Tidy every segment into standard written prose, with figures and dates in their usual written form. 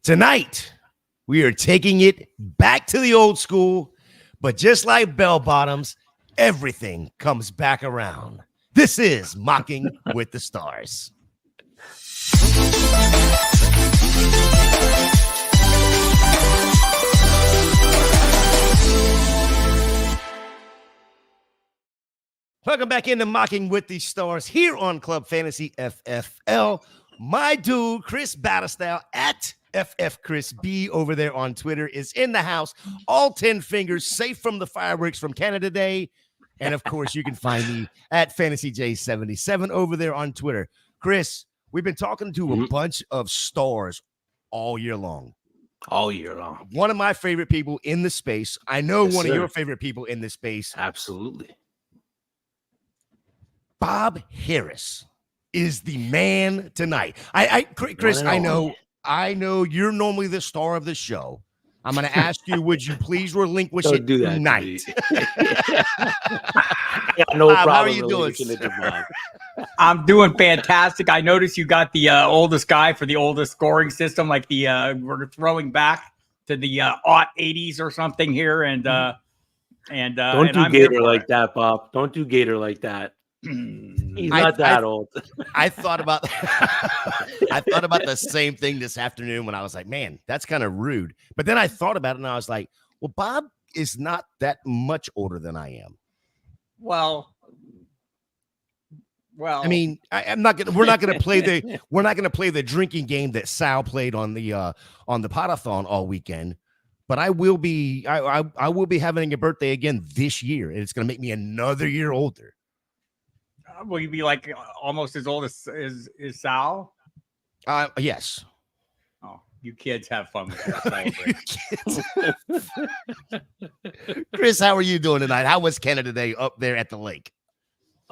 Tonight, we are taking it back to the old school, but just like bell bottoms, everything comes back around. This is Mocking with the Stars. Welcome back into Mocking with the Stars here on Club Fantasy FFL. My dude, Chris Battlestyle at FF Chris B over there on Twitter is in the house. All 10 fingers, safe from the fireworks from Canada Day. And of course, you can find me at FantasyJ77 over there on Twitter. Chris, we've been talking to a bunch of stars all year long. All year long. One of my favorite people in the space. I know one of your favorite people in the space. Absolutely. Bob Harris is the man tonight. Chris, I know you're normally the star of the show. I'm going to ask you, would you please relinquish it tonight? No Bob, problem. how are you doing? I'm doing fantastic. I noticed you got the oldest guy for the oldest scoring system, like the we're throwing back to the 80s or something here, and don't do Gator like that, Bob. Don't do Gator like that. He's not that old. I thought about the same thing this afternoon when I was like, man, that's kind of rude. But then I thought about it and I was like, well, Bob is not that much older than I am. Well, I mean, we're not gonna play the drinking game that Sal played on the Potathon all weekend. But I will be having a birthday again this year, and it's gonna make me another year older. Will you be like almost as old as Sal? Yes. Oh, you kids have fun with that. Chris, how are you doing tonight? How was Canada Day up there at the lake?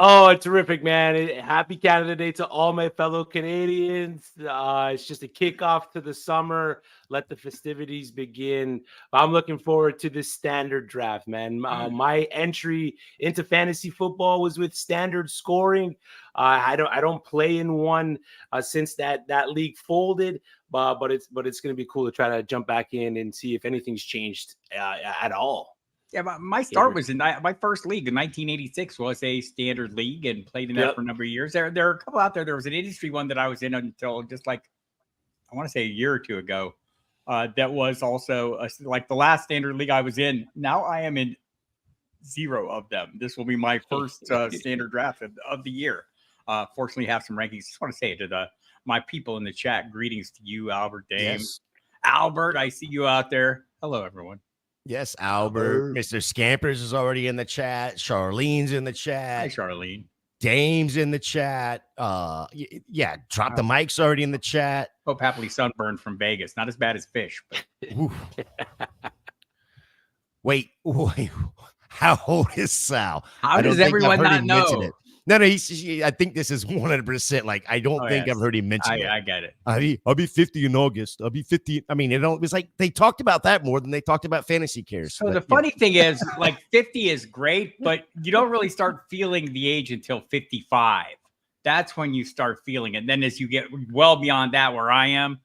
Oh, terrific, man. Happy Canada Day to all my fellow Canadians. It's just a kickoff to the summer. Let the festivities begin. I'm looking forward to this standard draft, man. My entry into fantasy football was with standard scoring. I don't play in one since that league folded, but it's going to be cool to try to jump back in and see if anything's changed at all. Yeah, my start was in my first league in 1986 was a standard league and played in that for a number of years. There are a couple out there. There was an industry one that I was in until just like, I want to say a year or two ago. That was also like the last standard league I was in. Now I am in 0 of them. This will be my first standard draft of the year. Fortunately, have some rankings. Just want to say to my people in the chat, greetings to you, Albert Dame. Yes. Albert, I see you out there. Hello, everyone. Yes, Albert. Mr. Scampers is already in the chat. Charlene's in the chat. Hi, Charlene. Dame's in the chat. Yeah, Drop the Mic's already in the chat. Hope happily sunburned from Vegas. Not as bad as Fish. But... Wait. How old is Sal? How does everyone not know? No, I think this is 100%. Like, I don't think I've heard him mention it. I get it. I'll be 50 in August. I'll be 50. I mean, it was like they talked about that more than they talked about fantasy cares. So the funny thing is, like, 50 is great, but you don't really start feeling the age until 55. That's when you start feeling it. And then as you get well beyond that, where I am,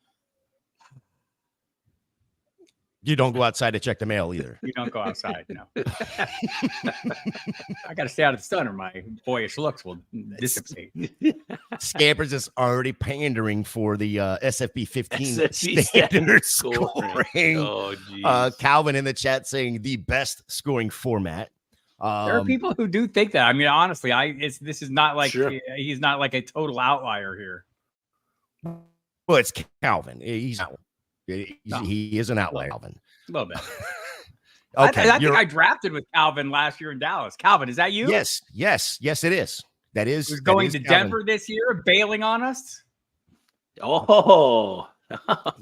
you don't go outside to check the mail either. You don't go outside, no. I got to stay out of the sun or my boyish looks will dissipate. Scampers is already pandering for the SFB 15 standard scoring. Oh, geez. Calvin in the chat saying the best scoring format. There are people who do think that. I mean, honestly, this is not like he's not like a total outlier here. Well, it's Calvin. He is an outlier, Calvin. A little bit. Okay, I think I drafted with Calvin last year in Dallas. Calvin, is that you? Yes, it is. That is. Who's going to Denver this year, bailing on us? Oh,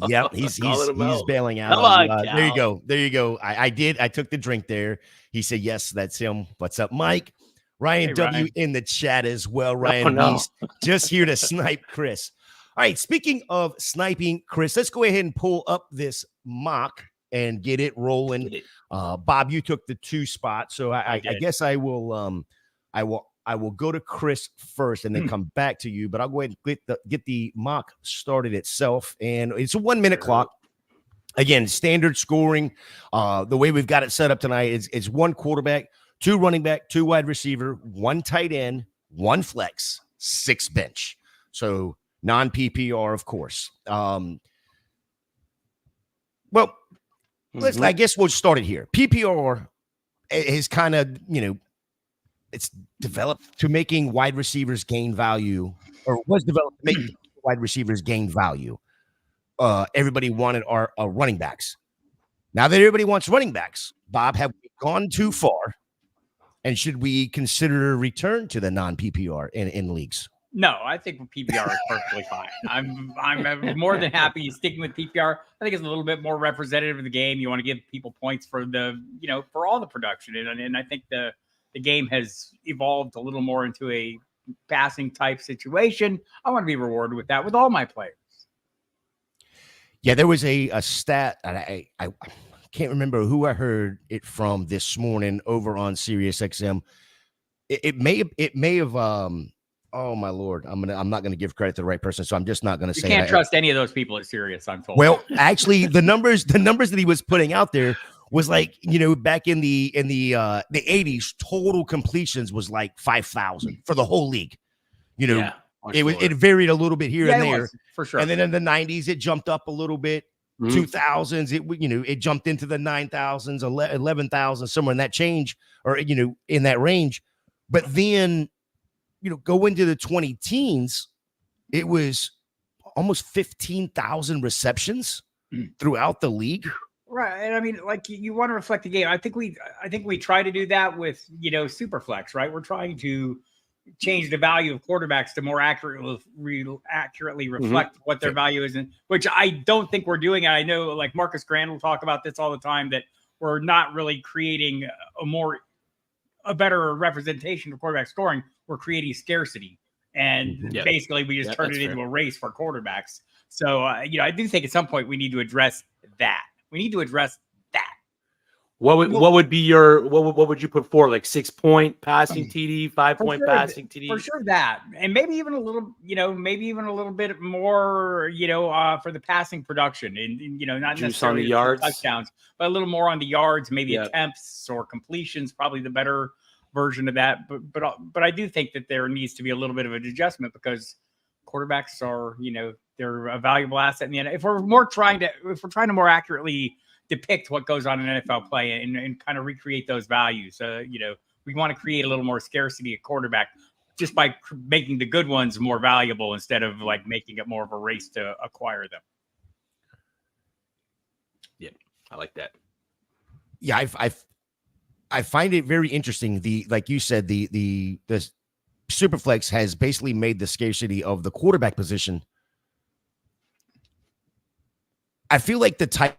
yeah, he's bailing out. There you go. I took the drink there. He said, yes, that's him. What's up, Mike? Ryan W. in the chat as well. Ryan, he's just here to snipe Chris. All right, speaking of sniping, Chris, let's go ahead and pull up this mock and get it rolling. Bob, you took the 2 spot, so I guess I will go to Chris first and then come back to you. But I'll go ahead and get the mock started itself, and it's a 1 minute clock. Again, standard scoring. The way we've got it set up tonight is 1 quarterback, 2 running back, 2 wide receiver, 1 tight end, 1 flex, 6 bench. So non-PPR, of course. Well, I guess we'll start it here. PPR is kind of, it's developed to making wide receivers gain value, or was developed to make wide receivers gain value. Everybody wanted our running backs. Now that everybody wants running backs, Bob, have we gone too far? And should we consider a return to the non-PPR in leagues? No, I think PPR is perfectly fine. I'm more than happy sticking with PPR. I think it's a little bit more representative of the game. You want to give people points for for all the production, and I think the game has evolved a little more into a passing type situation. I want to be rewarded with that with all my players. Yeah, there was a stat, and I can't remember who I heard it from this morning over on SiriusXM. It may have. Oh my Lord, I'm not gonna give credit to the right person, so I'm just not gonna say. You can't trust any of those people at Sirius, I'm told. Well, actually, the numbers that he was putting out there was like, back in the 80s, total completions was like 5,000 for the whole league. It varied a little bit here and there, for sure. And then in the 90s, it jumped up a little bit. 2000s, it jumped into the 9,000s, 11,000, somewhere in that change, or in that range. But then, go into the 20 teens, it was almost 15,000 receptions throughout the league. Right. And I mean, like, you want to reflect the game. I think we try to do that with, Superflex, right? We're trying to change the value of quarterbacks to more accurately reflect what their value is, which I don't think we're doing. I know, like, Marcus Grant will talk about this all the time, that we're not really creating a better representation of quarterback scoring. We're creating scarcity, and basically we just turn it into a race for quarterbacks. So I do think at some point we need to address that. We need to address that. What would be your what would you put for, like 6-point passing TD, 5-point passing TD? For sure that, and maybe even a little, bit more, for the passing production, and not juice necessarily on the yards, touchdowns, but a little more on the yards, maybe attempts or completions, probably the better version of that. But I do think that there needs to be a little bit of an adjustment, because quarterbacks are, they're a valuable asset in the NFL. If we're trying to more accurately depict what goes on in NFL play and kind of recreate those values, we want to create a little more scarcity at quarterback just by making the good ones more valuable, instead of like making it more of a race to acquire them. Yeah, I like that. Yeah, I find it very interesting. Like you said, the Superflex has basically made the scarcity of the quarterback position. I feel like the tight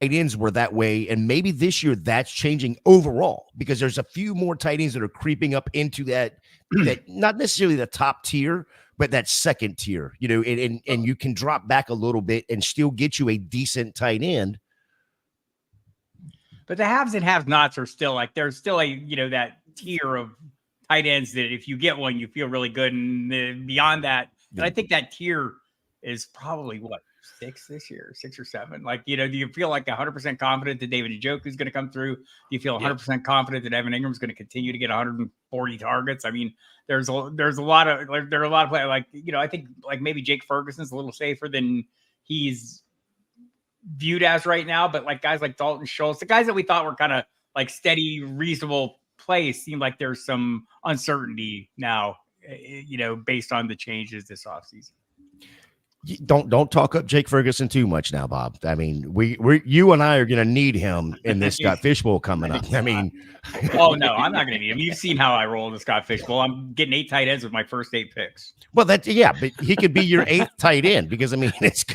ends were that way, and maybe this year that's changing overall, because there's a few more tight ends that are creeping up into that not necessarily the top tier, but that second tier. And you can drop back a little bit and still get you a decent tight end. But the haves and have-nots are still, like, there's still that tier of tight ends that if you get one, you feel really good. And beyond that, and I think that tier is probably 6 this year, 6 or 7. Like, do you feel like 100% confident that David Njoku is going to come through? Do you feel 100% confident that Evan Ingram is going to continue to get 140 targets? I mean, there's a lot of, like, there are a lot of players, like, I think, like, maybe Jake Ferguson's a little safer than he's viewed as right now, but like guys like Dalton Schultz, the guys that we thought were kind of like steady, reasonable plays, seem like there's some uncertainty now, based on the changes this offseason. Don't talk up Jake Ferguson too much now, Bob. I mean, you and I are going to need him in this Scott Fishbowl coming up. I mean, oh no, I'm not going to need him. You've seen how I roll in the Scott Fishbowl. I'm getting 8 tight ends with my first 8 picks. Well, but he could be your 8th tight end, because I mean, it's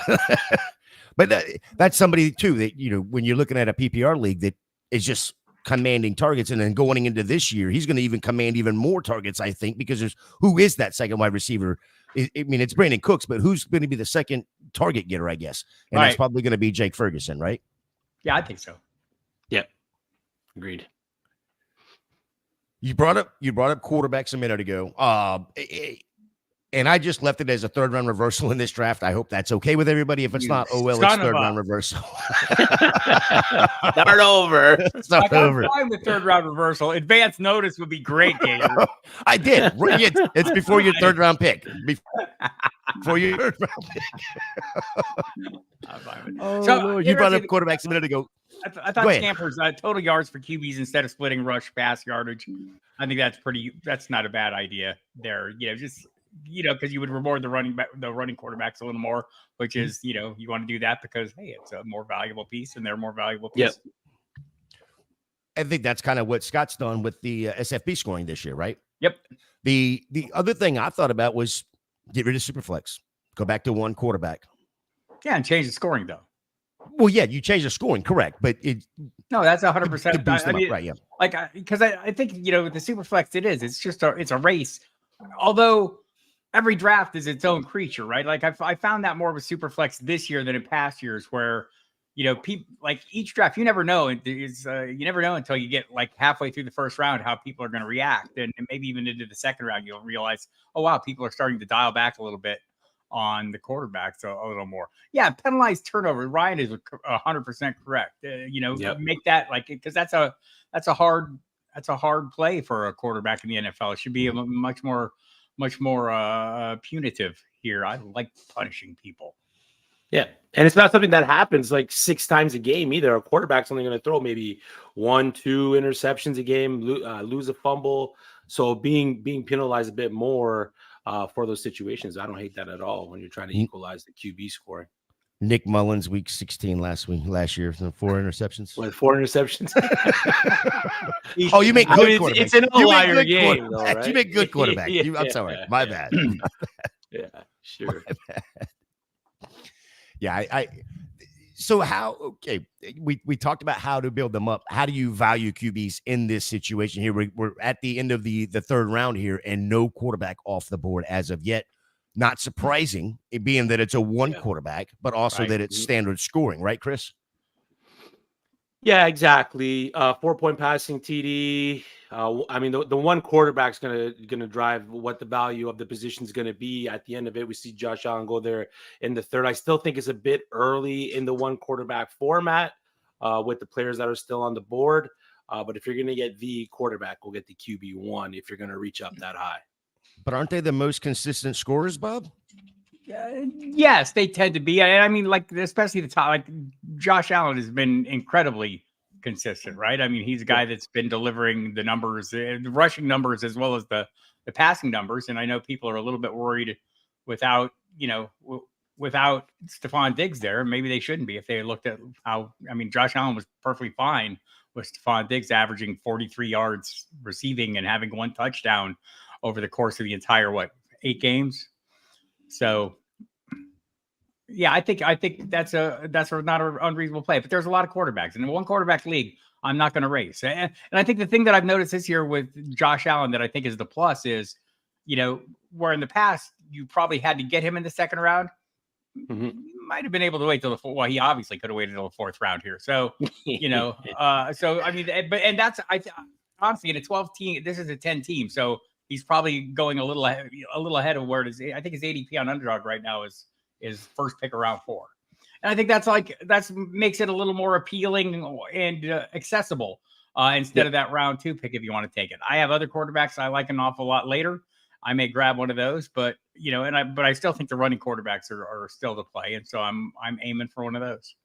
but that's somebody too that, when you're looking at a PPR league that is just commanding targets, and then going into this year, he's going to even command even more targets, I think, because who is that second wide receiver? I mean, it's Brandon Cooks, but who's going to be the second target getter, I guess? And that's probably going to be Jake Ferguson, right? Yeah, I think so. Yep. Agreed. You brought up quarterbacks a minute ago. And I just left it as a third round reversal in this draft. I hope that's okay with everybody. If it's not, oh well, it's third round reversal. Start over. Start over. I'm fine with third round reversal. Advance notice would be great, Gator. I did. It's before your third round pick. Before your third round pick. You brought up quarterbacks a minute ago. I thought Stamper's total yards for QBs instead of splitting rush pass yardage. I think that's not a bad idea there. Because you would reward the running quarterbacks a little more, which is, you want to do that because, hey, it's a more valuable piece and they're a more valuable piece. Yep. I think that's kind of what Scott's done with the SFB scoring this year, right? Yep. The other thing I thought about was get rid of Superflex. Go back to one quarterback. Yeah, and change the scoring, though. Well, yeah, you change the scoring, correct, but no, that's 100%. Right? Yeah, because I think with the Superflex, it's just it's a race. Although every draft is its own creature, right? Like I found that more with Superflex this year than in past years, where people like each draft, you never know. You never know until you get like halfway through the first round how people are going to react, and maybe even into the second round, you'll realize, oh wow, people are starting to dial back a little bit on the quarterbacks a little more. Yeah, penalized turnover. Ryan is 100% correct. Make that because that's a hard play for a quarterback in the NFL. It should be much more punitive here. I like punishing people. Yeah, and it's not something that happens like 6 times a game either. A quarterback's only going to throw maybe 1-2 interceptions a game, lose a fumble. So being penalized a bit more for those situations, I don't hate that at all when you're trying to equalize the QB scoring. Nick Mullins, week 16 last year, 4 interceptions. With 4 interceptions. Oh, you make good quarterback. It's an outlier game, though, right? You make good quarterback. I'm sorry, my bad. Yeah, sure. Yeah, So we talked about how to build them up. How do you value QBs in this situation here? We're at the end of the third round here and no quarterback off the board as of yet. Not surprising, it being that it's a one quarterback, but also that it's standard scoring, right, Chris? Yeah, exactly. 4-point passing TD. I mean, the one quarterback's gonna drive what the value of the position is gonna be at the end of it. We see Josh Allen go there in the third. I still think it's a bit early in the one quarterback format with the players that are still on the board. But if you're gonna get the quarterback, we'll get the QB1 if you're gonna reach up that high. But aren't they the most consistent scorers, Bob? Yes, they tend to be. I mean, especially the top. Like Josh Allen has been incredibly consistent, right? I mean, he's a guy that's been delivering the numbers, the rushing numbers, as well as the passing numbers. And I know people are a little bit worried without Stephon Diggs there. Maybe they shouldn't be if they looked at how. I mean, Josh Allen was perfectly fine with Stephon Diggs averaging 43 yards receiving and having 1 touchdown over the course of the entire 8 games. So, yeah, I think that's not an unreasonable play. But there's a lot of quarterbacks, and in one quarterback league, I'm not going to race. And I think the thing that I've noticed this year with Josh Allen that I think is the plus is, where in the past you probably had to get him in the second round, you might have been able to wait till he obviously could have waited till the 4th round here. So, so I mean, that's honestly in a 12 team, this is a 10 team, so. He's probably going a little ahead of where it is. I think his ADP on Underdog right now is first pick around 4, and I think that's makes it a little more appealing and accessible instead of that round 2 pick if you want to take it. I have other quarterbacks I like an awful lot later. I may grab one of those, but I still think the running quarterbacks are still to play, and so I'm aiming for one of those.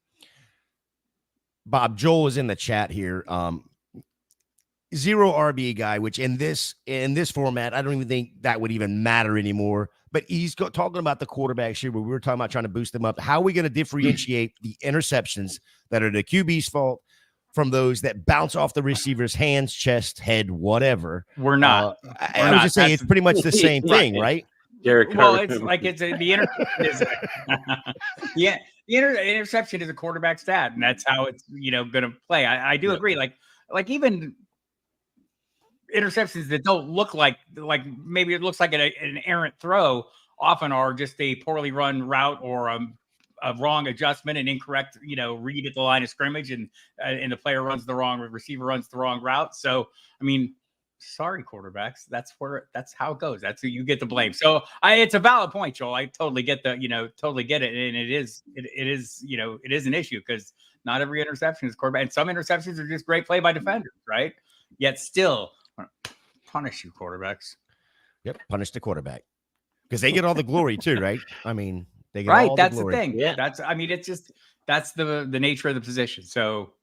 Bob, Joel is in the chat here. 0 RB guy, which in this format, I don't even think that would even matter anymore. But he's talking about the quarterbacks here where we were talking about trying to boost them up. How are we going to differentiate the interceptions that are the QB's fault from those that bounce off the receiver's hands, chest, head, whatever? We're not. I was just saying it's pretty much the same thing, right? Well, it's like the interception is a quarterback stat, and that's how it's going to play. I do agree. Like even interceptions that don't look like maybe it looks like an errant throw often are just a poorly run route or a wrong adjustment, an incorrect read at the line of scrimmage, and the player runs the wrong receiver runs the wrong route. So I mean, sorry, quarterbacks. That's how it goes. That's who you get the blame. So it's a valid point, Joel. I totally get totally get it. And it is an issue because not every interception is quarterback. And some interceptions are just great play by defenders, right? Yet still punish you, quarterbacks. Yep. Punish the quarterback because they get all the glory too, right? I mean, they get all that's the glory. The thing. Yeah. That's the nature of the position. So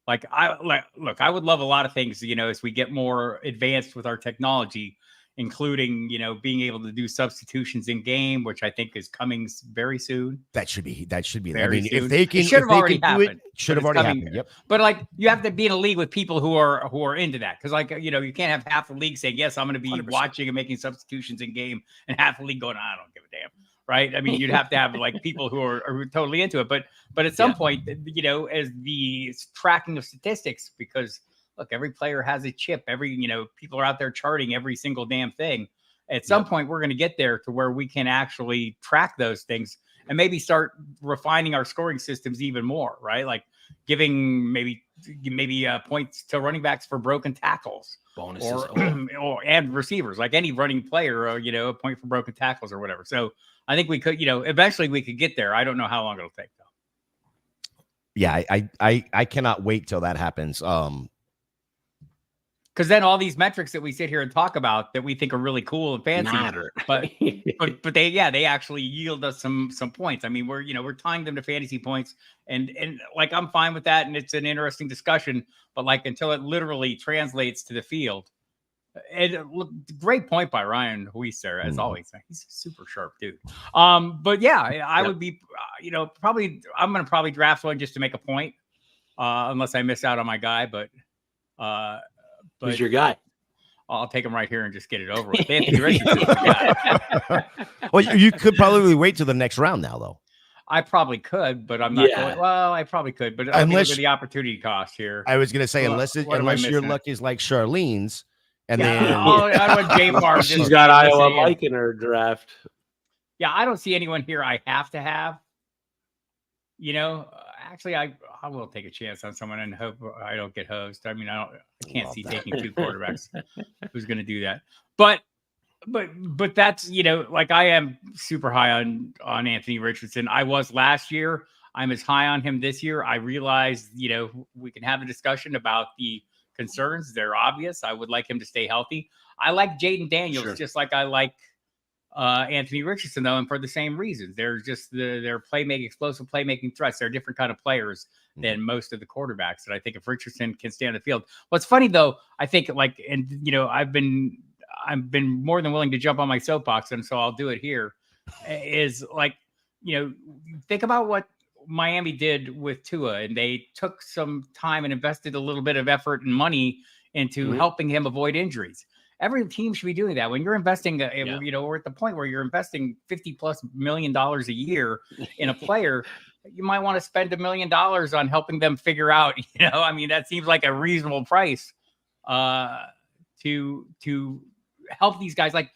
I would love a lot of things, as we get more advanced with our technology, including, being able to do substitutions in game, which I think is coming very soon. That should be. Very soon. If they can, should have already happened. Should have already happened. Yep. But you have to be in a league with people who are into that. Cause you can't have half the league saying, yes, I'm going to be 100%. Watching and making substitutions in game, and half the league going, I don't give a damn. Right. I mean, you'd have to have people who are totally into it. But at some point, as the tracking of statistics, because look, every player has a chip. People are out there charting every single damn thing. At some point, we're going to get there to where we can actually track those things and maybe start refining our scoring systems even more. Right. Like giving maybe points to running backs for broken tackles. Bonuses and receivers, like any running player, a point for broken tackles or whatever. So I think we could, eventually we could get there. I don't know how long it'll take though. Yeah, I cannot wait till that happens. Because then all these metrics that we sit here and talk about that we think are really cool and fancy matter, but they actually yield us some points. I mean, we're tying them to fantasy points, and I'm fine with that, and it's an interesting discussion. But until it literally translates to the field, and look, great point by Ryan Huis there, as always. He's a super sharp dude. But yeah, I would be, probably I'm going to probably draft one just to make a point, unless I miss out on my guy, but. Who's your guy? I'll take him right here and just get it over with. Anthony Richardson. Well, you could probably wait till the next round now, though. I probably could, but I'm not going. Well, I probably could, but unless the opportunity cost here. I was going to say, unless your luck is like Charlene's, and then I went Jaguar. She's got Iowa Mike in her draft. Yeah, I don't see anyone here I have to have. Actually, I will take a chance on someone and hope I don't get hosed. I mean, I can't see taking two quarterbacks. Who's going to do that? But that's, I am super high on Anthony Richardson. I was last year. I'm as high on him this year. I realized, we can have a discussion about the concerns. They're obvious. I would like him to stay healthy. I like Jaden Daniels, just like I like Anthony Richardson, though, and for the same reasons. They're just they're explosive playmaking threats. They're different kind of players than most of the quarterbacks. And I think if Richardson can stay on the field, what's funny though, I think I've been more than willing to jump on my soapbox, and so I'll do it here. Is think about what Miami did with Tua, and they took some time and invested a little bit of effort and money into helping him avoid injuries. Every team should be doing that. When you're investing, we're at the point where you're investing $50+ million a year in a player, you might want to spend $1 million on helping them figure out, I mean, that seems like a reasonable price to help these guys. Like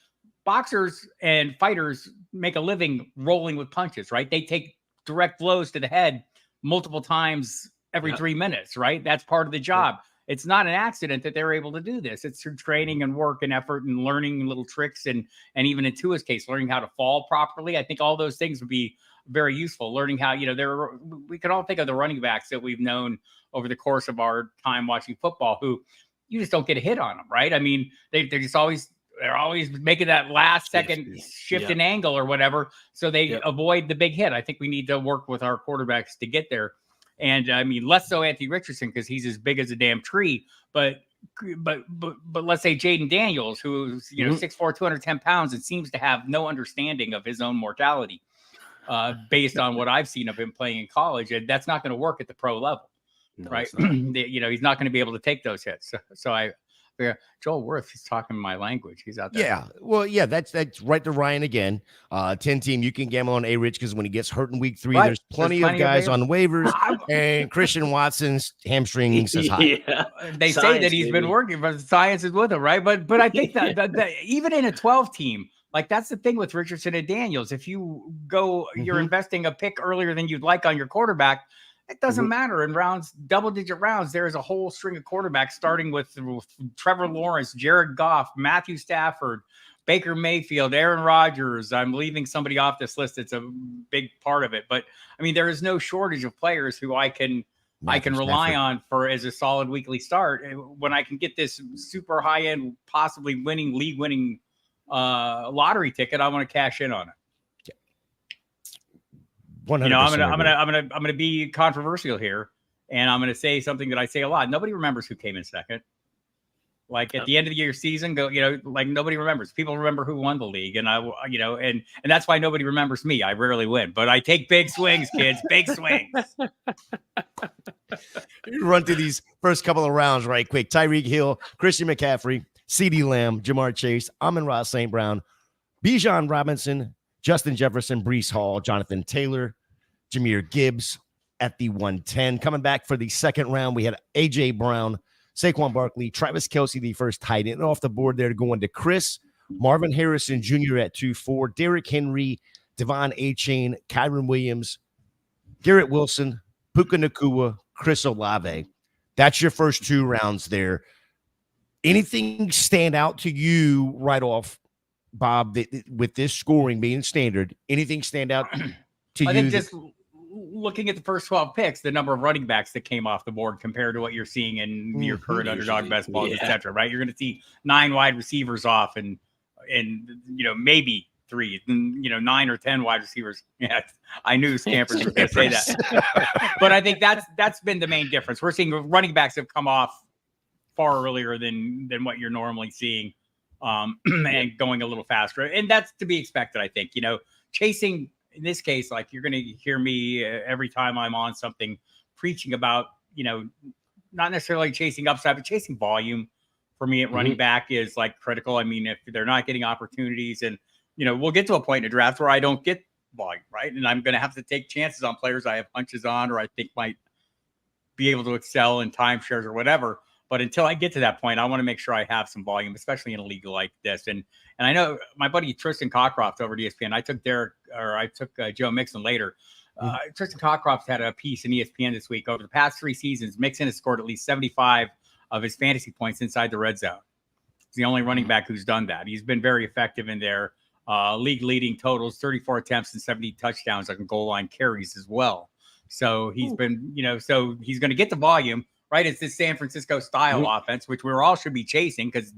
boxers and fighters make a living rolling with punches, right? They take direct blows to the head multiple times every 3 minutes, right? That's part of the job. It's not an accident that they're able to do this. It's through training and work and effort and learning little tricks, and even in Tua's case, learning how to fall properly. I think all those things would be very useful. Learning how, we can all think of the running backs that we've known over the course of our time watching football, who you just don't get a hit on them, right? I mean, they're always making that last second shift in angle or whatever, so they avoid the big hit. I think we need to work with our quarterbacks to get there. And I mean, less so Anthony Richardson because he's as big as a damn tree. But let's say Jaden Daniels, who's 6'4", 210 pounds, and seems to have no understanding of his own mortality, based on what I've seen of him playing in college, and that's not going to work at the pro level, right? He's not going to be able to take those hits. So Joel Worth is talking my language. He's out there. Yeah. Well, yeah, that's right to Ryan again. 10 team, you can gamble on A-Rich because when he gets hurt in week 3, there's plenty of guys on waivers, and Christian Watson's hamstrings is high. They say that he's been working, but the science is with him, right? But I think that even in a 12 team, that's the thing with Richardson and Daniels. If you go, you're investing a pick earlier than you'd like on your quarterback, It doesn't matter. In rounds, double-digit rounds, there is a whole string of quarterbacks starting with Trevor Lawrence, Jared Goff, Matthew Stafford, Baker Mayfield, Aaron Rodgers. I'm leaving somebody off this list. It's a big part of it. But, I mean, there is no shortage of players who I can rely on for as a solid weekly start. When I can get this super high-end, possibly league-winning lottery ticket, I want to cash in on it. 100%. You know, I'm gonna be controversial here, and I'm gonna say something that I say a lot. Nobody remembers who came in second. Like at the end of the year season, like nobody remembers. People remember who won the league, and and that's why nobody remembers me. I rarely win, but I take big swings, kids. Big swings. Run through these first couple of rounds right quick. Tyreek Hill, Christian McCaffrey, CeeDee Lamb, Jamar Chase, Amon-Ra St. Brown, Bijan Robinson, Justin Jefferson, Breece Hall, Jonathan Taylor, Jahmyr Gibbs at the 110. Coming back for the second round, we had A.J. Brown, Saquon Barkley, Travis Kelce, the first tight end. Off the board there going to Chris, Marvin Harrison Jr. at 2-4, Derrick Henry, Devon Achane, Kyron Williams, Garrett Wilson, Puka Nacua, Chris Olave. That's your first two rounds there. Anything stand out to you right off, Bob, with this scoring being standard? Anything stand out to you? I think just looking at the first 12 picks, the number of running backs that came off the board compared to what you're seeing in your current underdog best balls, etc. Right? You're going to see 9 wide receivers off, and maybe 3, 9 or 10 wide receivers. Yeah, I knew Scampers were going to say that, but I think that's been the main difference. We're seeing running backs have come off far earlier than what you're normally seeing, and going a little faster, and that's to be expected. I think chasing. In this case, like you're going to hear me every time I'm on something preaching about, not necessarily chasing upside, but chasing volume for me at running back is like critical. I mean, if they're not getting opportunities, and, we'll get to a point in a draft where I don't get volume, right? And I'm going to have to take chances on players I have hunches on, or I think might be able to excel in timeshares or whatever. But until I get to that point, I want to make sure I have some volume, especially in a league like this. And I know my buddy Tristan Cockcroft over at ESPN. I took Joe Mixon later. Tristan Cockcroft had a piece in ESPN this week. Over the past 3 seasons, Mixon has scored at least 75 of his fantasy points inside the red zone. He's the only running back who's done that. He's been very effective in there. League leading totals, 34 attempts and 70 touchdowns on goal line carries as well. So he's been, so he's going to get the volume. Right, it's this San Francisco style offense, which we all should be chasing because,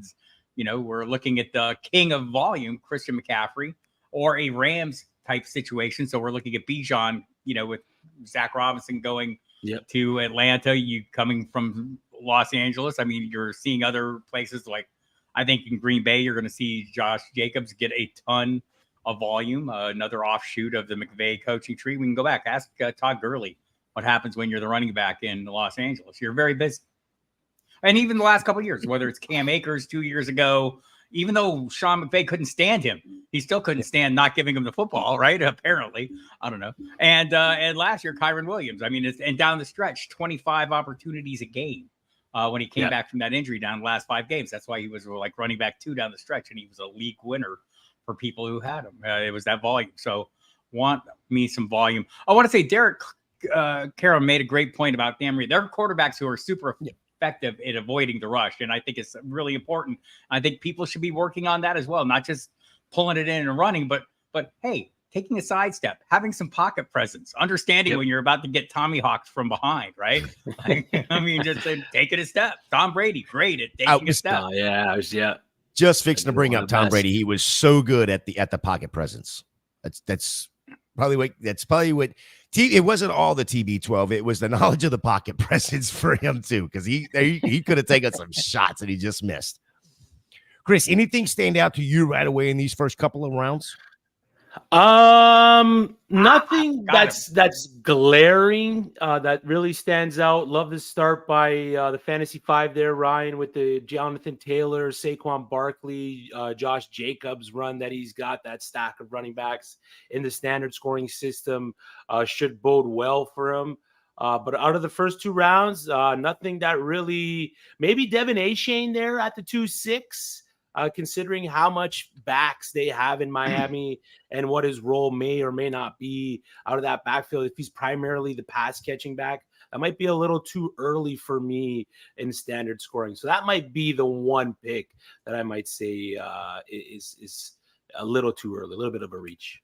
we're looking at the king of volume, Christian McCaffrey, or a Rams type situation. So we're looking at Bijan, with Zach Robinson going to Atlanta, you coming from Los Angeles. I mean, you're seeing other places like I think in Green Bay, you're going to see Josh Jacobs get a ton of volume, another offshoot of the McVay coaching tree. We can go back, ask Todd Gurley what happens when you're the running back in Los Angeles. You're very busy. And even the last couple of years, whether it's Cam Akers 2 years ago, even though Sean McVay couldn't stand him, he still couldn't stand not giving him the football, right? Apparently. I don't know. And last year, Kyron Williams. I mean, and down the stretch, 25 opportunities a game when he came back from that injury down the last 5 games. That's why he was like running back 2 down the stretch, and he was a league winner for people who had him. It was that volume. So want me some volume. I want to say Derek Carroll made a great point about Camry. There are quarterbacks who are super effective at avoiding the rush, and I think it's really important. I think people should be working on that as well, not just pulling it in and running, but hey, taking a sidestep, having some pocket presence, understanding when you're about to get Tommy Hawks from behind, right? I mean, just taking a step. Tom Brady, great at taking a step. Just fixing to bring up Tom Brady. He was so good at the pocket presence. That's probably what. It wasn't all the TB12. It was the knowledge of the pocket presence for him too, because he could have taken some shots and he just missed. Chris, anything stand out to you right away in these first couple of rounds? Nothing that's glaring that really stands out. Love the start by the Fantasy 5 there, Ryan, with the Jonathan Taylor, Saquon Barkley, Josh Jacobs run that he's got. That stack of running backs in the standard scoring system should bode well for him. But out of the first 2 rounds, nothing that really, maybe Devin Achane there at the 2-6. considering how much backs they have in Miami and what his role may or may not be out of that backfield. If he's primarily the pass catching back, that might be a little too early for me in standard scoring. So that might be the one pick that I might say is a little too early, a little bit of a reach.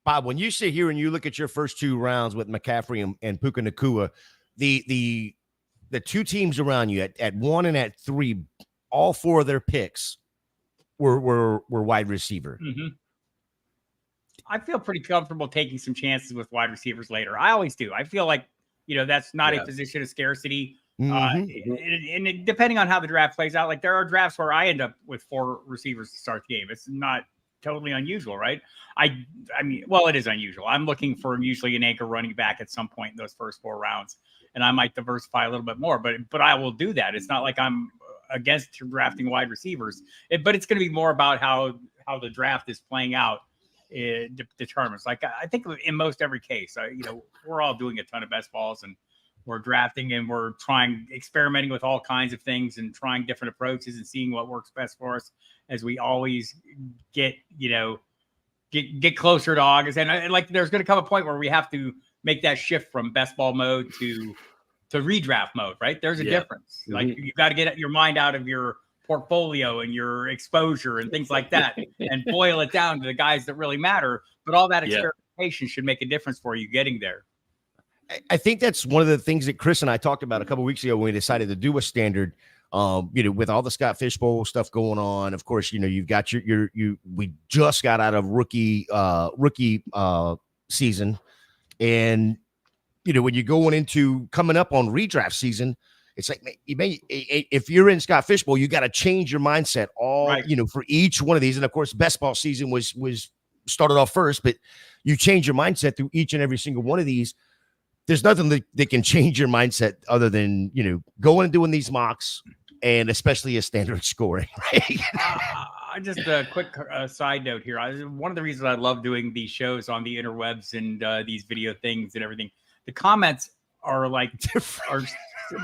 Bob, when you sit here and you look at your first 2 rounds with McCaffrey and Puka Nacua, the 2 teams around you at 1 and at 3, all 4 of their picks were wide receiver. Mm-hmm. I feel pretty comfortable taking some chances with wide receivers later. I always do. I feel like, that's not a position of scarcity. And depending on how the draft plays out, like there are drafts where I end up with 4 receivers to start the game. It's not totally unusual, right? I mean, well, it is unusual. I'm looking for usually an anchor running back at some point in those first 4 rounds, and I might diversify a little bit more, but I will do that. It's not like I'm against drafting wide receivers, but it's going to be more about how the draft is playing out. It determines. Like I think in most every case, we're all doing a ton of best balls and we're drafting and we're experimenting with all kinds of things and trying different approaches and seeing what works best for us as we always get closer to August. And like there's going to come a point where we have to make that shift from best ball mode to redraft mode, right? There's a difference. Like you got to get your mind out of your portfolio and your exposure and things like that and boil it down to the guys that really matter. But all that experimentation should make a difference for you getting there. I think that's one of the things that Chris and I talked about a couple of weeks ago when we decided to do a standard, with all the Scott Fishbowl stuff going on. Of course, you've got we just got out of rookie season. And, when you're going into coming up on redraft season, it's like if you're in Scott Fishbowl, you got to change your mindset for each one of these. And of course, best ball season was started off first, but you change your mindset through each and every single one of these. There's nothing that can change your mindset other than, going and doing these mocks and especially a standard scoring. Right? Just a quick side note here. One of the reasons I love doing these shows on the interwebs and these video things and everything, the comments are like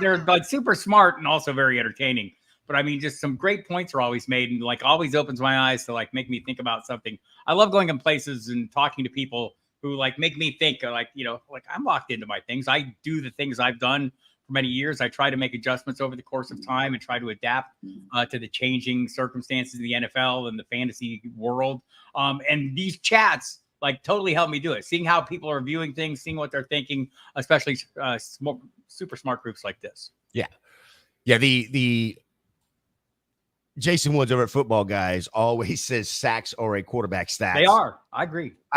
they're like super smart and also very entertaining. But I mean, just some great points are always made and like always opens my eyes to like make me think about something. I love going in places and talking to people who like make me think like I'm locked into my things. I do the things I've done for many years. I try to make adjustments over the course of time and try to adapt to the changing circumstances of the NFL and the fantasy world. And these chats like totally help me do it. Seeing how people are viewing things, seeing what they're thinking, especially super smart groups like this. Yeah. Yeah. The Jason Woods over at Footballguys always says sacks are a quarterback stat. They are. I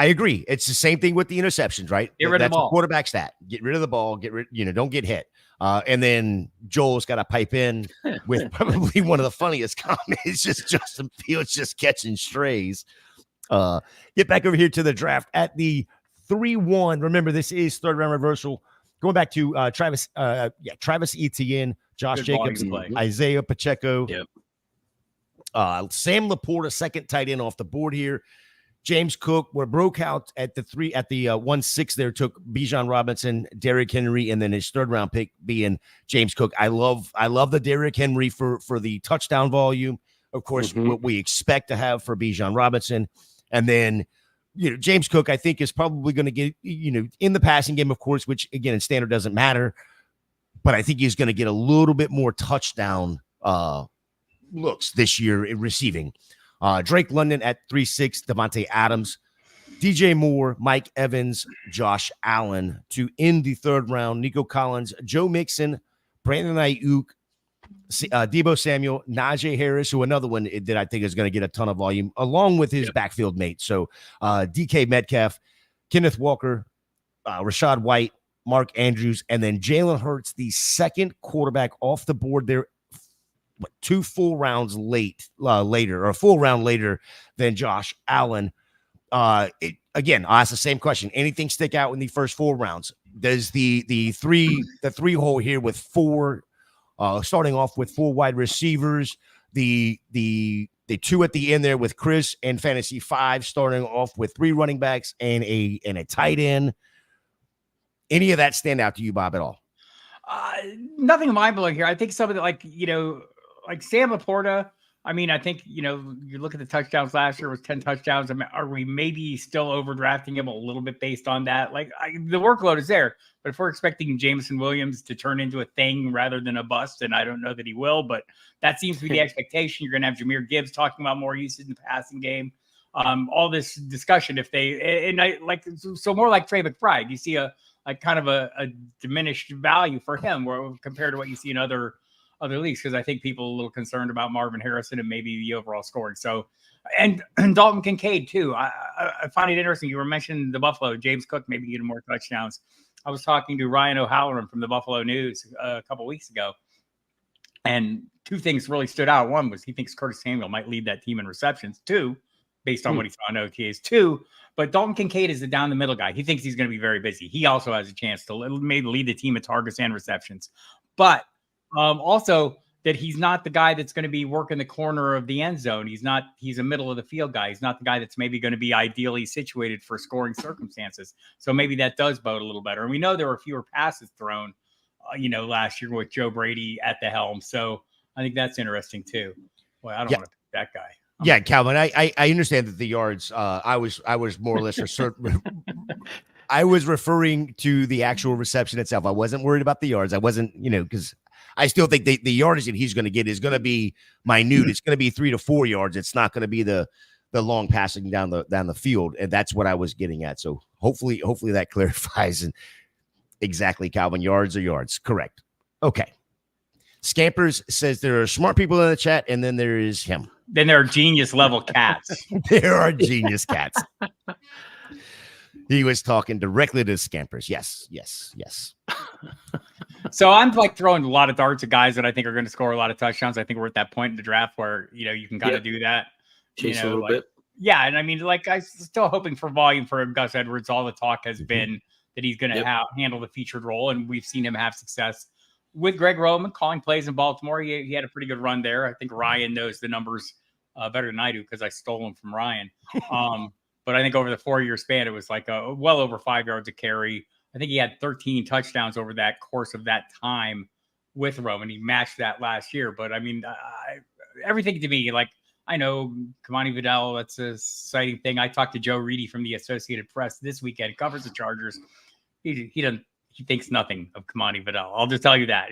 agree. It's the same thing with the interceptions, right? Get rid of the ball. That's a quarterback stat. Get rid of the ball. Don't get hit. And then Joel's got to pipe in with probably one of the funniest comments. It's just Justin Fields just catching strays. Get back over here to the draft at the 3-1. Remember, this is third round reversal. Going back to Travis Etienne, Josh Jacobs, Isaiah Pacheco. Yep. Sam Laporta, second tight end off the board here. James Cook, where broke out at the 1-6 there, took Bijan Robinson, Derrick Henry, and then his third round pick being James Cook. I love the Derrick Henry for the touchdown volume. Of course, what we expect to have for Bijan Robinson. And then, James Cook, I think, is probably going to get, in the passing game, of course, which again in standard doesn't matter. But I think he's going to get a little bit more touchdown looks this year in receiving. Drake London at 3-6, Devontae Adams, DJ Moore, Mike Evans, Josh Allen to end the third round. Nico Collins, Joe Mixon, Brandon Ayuk, Deebo Samuel, Najee Harris, who another one that I think is going to get a ton of volume, along with his backfield mate. So DK Metcalf, Kenneth Walker, Rashad White, Mark Andrews, and then Jalen Hurts, the second quarterback off the board there. 2 full rounds later, or a full round later than Josh Allen. Again, I'll ask the same question. Anything stick out in the first 4 rounds? Does the three hole here with 4, starting off with 4 wide receivers, the 2 at the end there with Chris and Fantasy 5, starting off with 3 running backs and a tight end. Any of that stand out to you, Bob, at all? Nothing mind blowing here. I think some of the like Sam Laporta, I mean, I think, you look at the touchdowns last year, it was 10 touchdowns. I mean, are we maybe still overdrafting him a little bit based on that? Like, the workload is there, but if we're expecting Jameson Williams to turn into a thing rather than a bust, and I don't know that he will, but that seems to be the expectation. You're going to have Jahmyr Gibbs talking about more usage in the passing game. All this discussion, so more like Trey McBride, you see a kind of a diminished value for him compared to what you see in other leagues, because I think people are a little concerned about Marvin Harrison and maybe the overall scoring. So, and Dalton Kincaid too. I find it interesting. You were mentioning the Buffalo, James Cook maybe getting more touchdowns. I was talking to Ryan O'Halloran from the Buffalo News a couple of weeks ago, and two things really stood out. One was he thinks Curtis Samuel might lead that team in receptions. Two, based on what he saw in OTAs. Two, but Dalton Kincaid is the down the middle guy. He thinks he's going to be very busy. He also has a chance to maybe lead the team in targets and receptions, but also that he's not the guy that's going to be working the corner of the end zone. He's a middle of the field guy. He's not the guy that's maybe going to be ideally situated for scoring circumstances. So maybe that does bode a little better. And we know there were fewer passes thrown, last year with Joe Brady at the helm. So I think that's interesting too. Boy, I don't want to pick that guy. Yeah, Calvin, I understand that the yards, I was more or less I was referring to the actual reception itself. I wasn't worried about the yards. I wasn't, because I still think the yardage that he's going to get is going to be minute. It's going to be 3 to 4 yards. It's not going to be the long passing down the field, and that's what I was getting at. So hopefully that clarifies. And exactly, Calvin, yards are yards. Correct. Okay. Scampers says there are smart people in the chat, and then there is him. Then there are genius level cats. There are genius cats. He was talking directly to Scampers. Yes. So I'm throwing a lot of darts at guys that I think are going to score a lot of touchdowns. I think we're at that point in the draft where, you can kind of do that. Chase a little bit. Yeah. And I mean, I'm still hoping for volume for Gus Edwards. All the talk has been that he's going to handle the featured role. And we've seen him have success with Greg Roman calling plays in Baltimore. He had a pretty good run there. I think Ryan knows the numbers better than I do because I stole them from Ryan. But I think over the 4-year span, it was well over 5 yards a carry. I think he had 13 touchdowns over that course of that time with Roman. He matched that last year. But I mean, everything to me, I know Kamani Vidal, that's a exciting thing. I talked to Joe Reedy from the Associated Press this weekend. He covers the Chargers. He thinks nothing of Kamani Vidal. I'll just tell you that.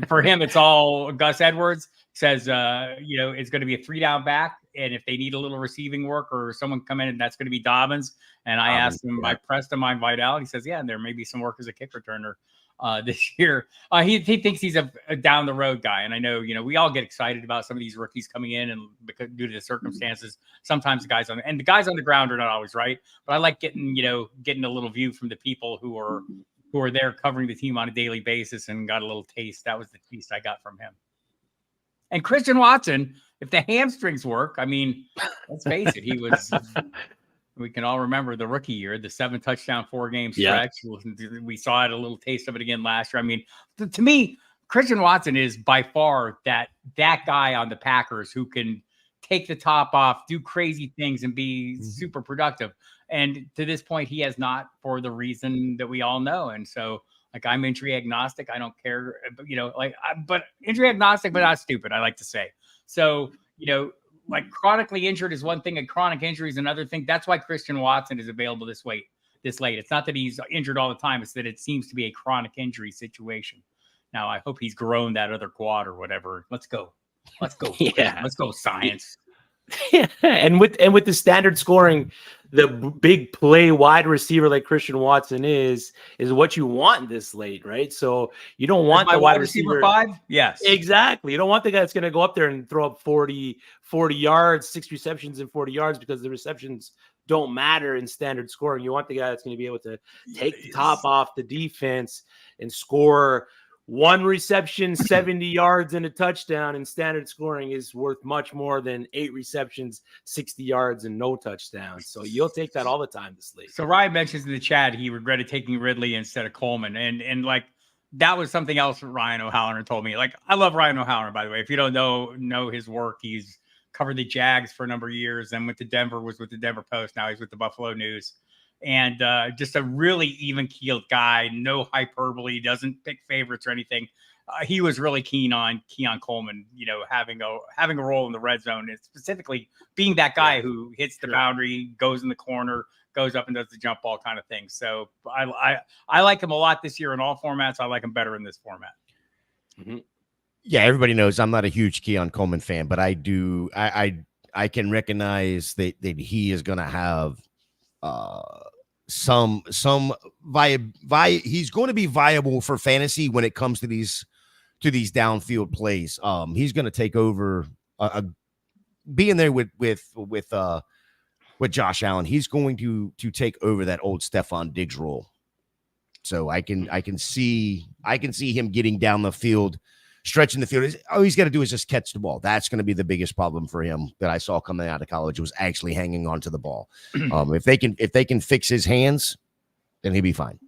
For him, it's all Gus Edwards says, it's going to be a 3-down back. And if they need a little receiving work or someone come in, and that's going to be Dobbins. And I asked him, I pressed him on Vidal. He says, and there may be some work as a kick returner this year. He thinks he's a down the road guy. And I know, we all get excited about some of these rookies coming in, and because due to the circumstances, sometimes the guys on the ground are not always right. But I like getting a little view from the people who are there covering the team on a daily basis and got a little taste. That was the taste I got from him. And Christian Watson, if the hamstrings work, I mean, let's face it, he was. We can all remember the rookie year, the 7-touchdown, 4-game stretch. Yeah. We saw it, a little taste of it again last year. I mean, to me, Christian Watson is by far that guy on the Packers who can take the top off, do crazy things, and be super productive. And to this point, he has not, for the reason that we all know. And so, I'm injury agnostic. I don't care, but injury agnostic, but not stupid, I like to say. So, chronically injured is one thing, and chronic injury is another thing. That's why Christian Watson is available this late. It's not that he's injured all the time. It's that it seems to be a chronic injury situation. Now, I hope he's grown that other quad or whatever. Let's go. Yeah. Let's go, science. Yeah. And with the standard scoring, the big play wide receiver like Christian Watson is what you want this late, right? So you don't want the wide receiver 5. Yes, exactly. You don't want the guy that's going to go up there and throw up 40 yards, 6 receptions and 40 yards, because the receptions don't matter in standard scoring. You want the guy that's going to be able to take the top off the defense and score. 1 reception, 70 yards and a touchdown in standard scoring is worth much more than 8 receptions, 60 yards and no touchdowns. So you'll take that all the time this league. So Ryan mentions in the chat he regretted taking Ridley instead of Coleman. And that was something else Ryan O'Halloran told me. I love Ryan O'Halloran, by the way. If you don't know his work, he's covered the Jags for a number of years, then went to Denver, was with the Denver Post. Now he's with the Buffalo News. And just a really even-keeled guy, no hyperbole, doesn't pick favorites or anything. he was really keen on Keon Coleman, having a role in the red zone, and specifically being that guy who hits the boundary, goes in the corner, goes up and does the jump ball kind of thing. So I like him a lot this year in all formats. I like him better in this format. Mm-hmm. Yeah, everybody knows I'm not a huge Keon Coleman fan, but I do. I can recognize that he is going to have some he's going to be viable for fantasy when it comes to these downfield plays. He's going to take over being there with Josh Allen. He's going to take over that old Stephon Diggs role. So I can see him getting down the field, stretching the field. All he's got to do is just catch the ball. That's going to be the biggest problem for him that I saw coming out of college, was actually hanging on to the ball. If they can fix his hands, then he'll be fine.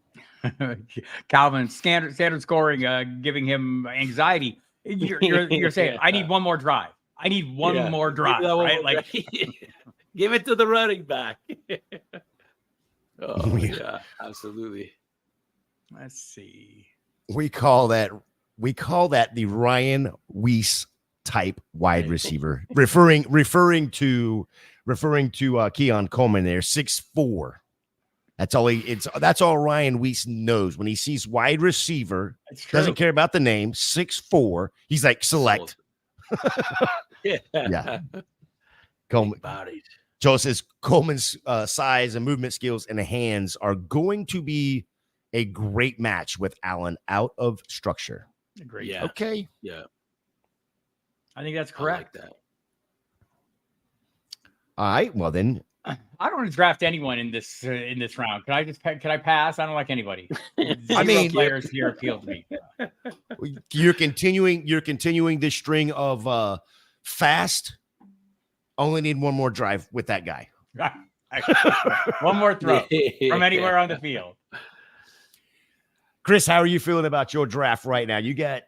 Calvin, standard scoring, giving him anxiety. You're saying, I need one more drive. I need one more drive, right? Like, give it to the running back. Yeah, absolutely. Let's see. We call that the Ryan Weiss type wide receiver, referring to Keon Coleman there, 6'4". That's all Ryan Weiss knows. When he sees wide receiver, doesn't care about the name, 6'4", he's like, select. Yeah. Coleman. Joe says Coleman's size and movement skills and hands are going to be a great match with Allen out of structure. Great. Yeah. Okay. Yeah. I think that's correct. I like that. All right. Well, then I don't want to draft anyone in this round. Can I pass? I don't like anybody. I mean, players here appeal to me. You're continuing this string of fast. Only need one more drive with that guy. One more throw from anywhere on the field. Chris, how are you feeling about your draft right now? You got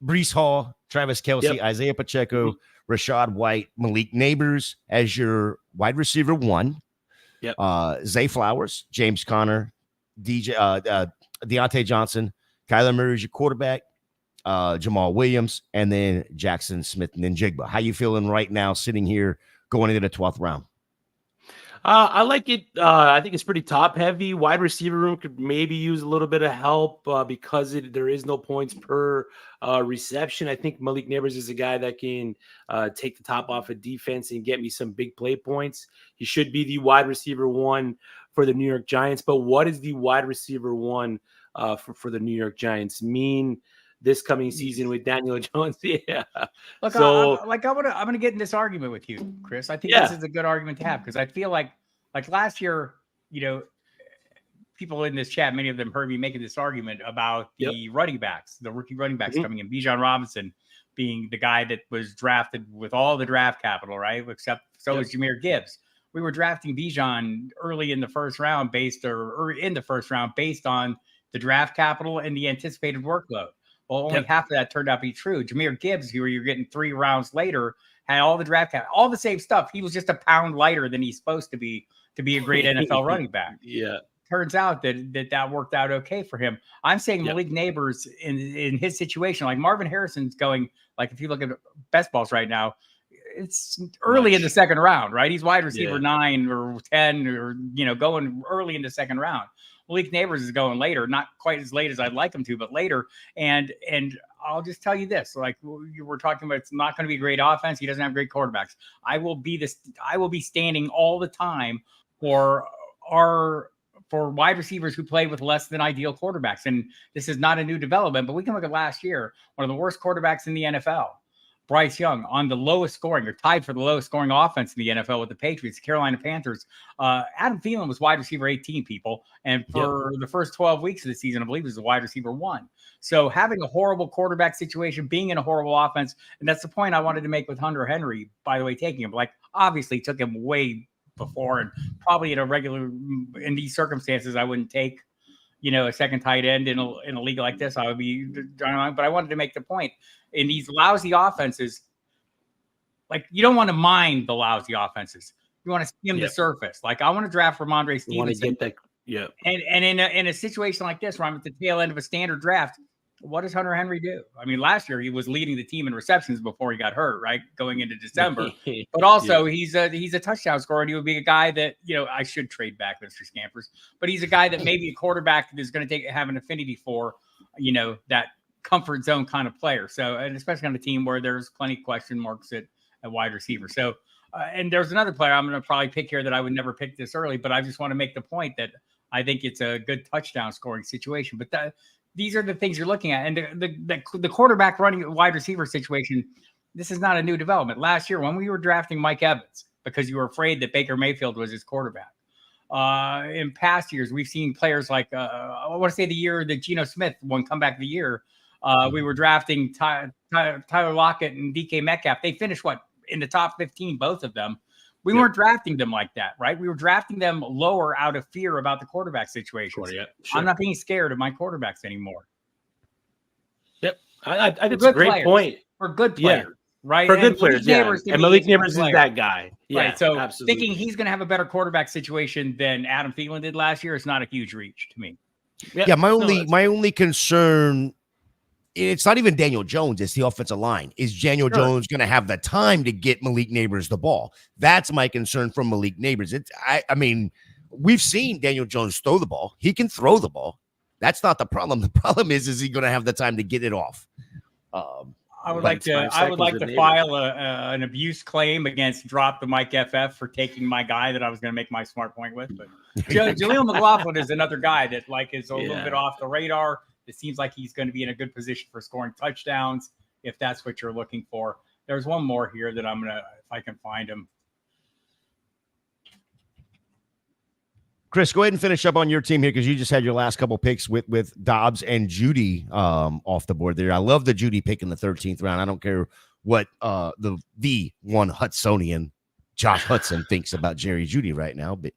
Breece Hall, Travis Kelce, Isaiah Pacheco, Rachaad White, Malik Neighbors as your wide receiver 1. Yep. Zay Flowers, James Conner, Deontay Johnson, Kyler Murray as your quarterback, Jamal Williams, and then Jackson Smith-Njigba. How you feeling right now sitting here going into the 12th round? I like it. I think it's pretty top heavy. Wide receiver room could maybe use a little bit of help because there is no points per reception. I think Malik Neighbors is a guy that can take the top off of defense and get me some big play points. He should be the wide receiver 1 for the New York Giants. But what is the wide receiver 1 for the New York Giants mean this coming season with Daniel Jones? Yeah. Look, so I'm gonna get in this argument with you, Chris. I think this is a good argument to have, because I feel like last year, people in this chat, many of them heard me making this argument about the running backs, the rookie running backs coming in. Bijan Robinson being the guy that was drafted with all the draft capital, right? Except was Jahmyr Gibbs. We were drafting Bijan early in the first round based on the draft capital and the anticipated workload. Well, only half of that turned out to be true. Jahmyr Gibbs, who you're getting 3 rounds later, had all the draft cap, all the same stuff. He was just a pound lighter than he's supposed to be a great NFL running back. Yeah. Turns out that worked out okay for him. I'm saying Malik Neighbors in his situation, like Marvin Harrison's going, like if you look at best balls right now, it's early in the second round, right? He's wide receiver 9 or 10 or, going early in the second round. Malik Neighbors is going later, not quite as late as I'd like him to, but later. And I'll just tell you this, like you were talking about, it's not going to be a great offense. He doesn't have great quarterbacks. I will be standing all the time for wide receivers who play with less than ideal quarterbacks. And this is not a new development, but we can look at last year, one of the worst quarterbacks in the NFL. Bryce Young on the lowest scoring, or tied for the lowest scoring offense in the NFL with the Patriots, Carolina Panthers. Adam Thielen was wide receiver 18, people. And for the first 12 weeks of the season, I believe he was a wide receiver 1. So having a horrible quarterback situation, being in a horrible offense, and that's the point I wanted to make with Hunter Henry, by the way, taking him. Like, obviously took him way before, and probably in these circumstances, I wouldn't take, a second tight end in a league like this. I would be, but I wanted to make the point. In these lousy offenses, like, you don't want to mind the lousy offenses. You want to skim the surface. Like, I want to draft Ramondre Stevenson. And in a situation like this, where I'm at the tail end of a standard draft, what does Hunter Henry do? I mean, last year he was leading the team in receptions before he got hurt, right? Going into December. But also he's a touchdown scorer, and he would be a guy that, I should trade back Mr. Scampers, but he's a guy that maybe a quarterback is going to have an affinity for, that comfort zone kind of player. So, and especially on a team where there's plenty of question marks at wide receiver. So, and there's another player I'm going to probably pick here that I would never pick this early, but I just want to make the point that I think it's a good touchdown scoring situation. But these are the things you're looking at. And the quarterback running wide receiver situation, this is not a new development. Last year, when we were drafting Mike Evans, because you were afraid that Baker Mayfield was his quarterback. In past years, we've seen players like, I want to say the year that Geno Smith won comeback of the year, we were drafting Tyler Lockett and DK Metcalf. They finished, in the top 15, both of them. We weren't drafting them like that, right? We were drafting them lower out of fear about the quarterback situation. Sure. I'm not being scared of my quarterbacks anymore. Yep. I think it's a great point. For good players, right? For good players, And Malik Neighbors is that guy. Yeah, right. So thinking he's going to have a better quarterback situation than Adam Thielen did last year is not a huge reach to me. Yeah, my only concern, it's not even Daniel Jones, it's the offensive line. Is Daniel Jones going to have the time to get Malik Neighbors the ball? That's my concern from Malik Neighbors. I mean, we've seen Daniel Jones throw the ball. He can throw the ball. That's not the problem. The problem is he going to have the time to get it off? I would like to file an abuse claim against Drop the Mike FF for taking my guy that I was going to make my smart point with. But Jaleel McLaughlin is another guy that is a little bit off the radar. It seems like he's going to be in a good position for scoring touchdowns if that's what you're looking for. There's one more here that I'm going to, if I can find him. Chris, go ahead and finish up on your team here because you just had your last couple picks with Dobbs and Judy off the board there. I love the Judy pick in the 13th round. I don't care what the one Hudsonian Josh Hudson thinks about Jerry Judy right now. But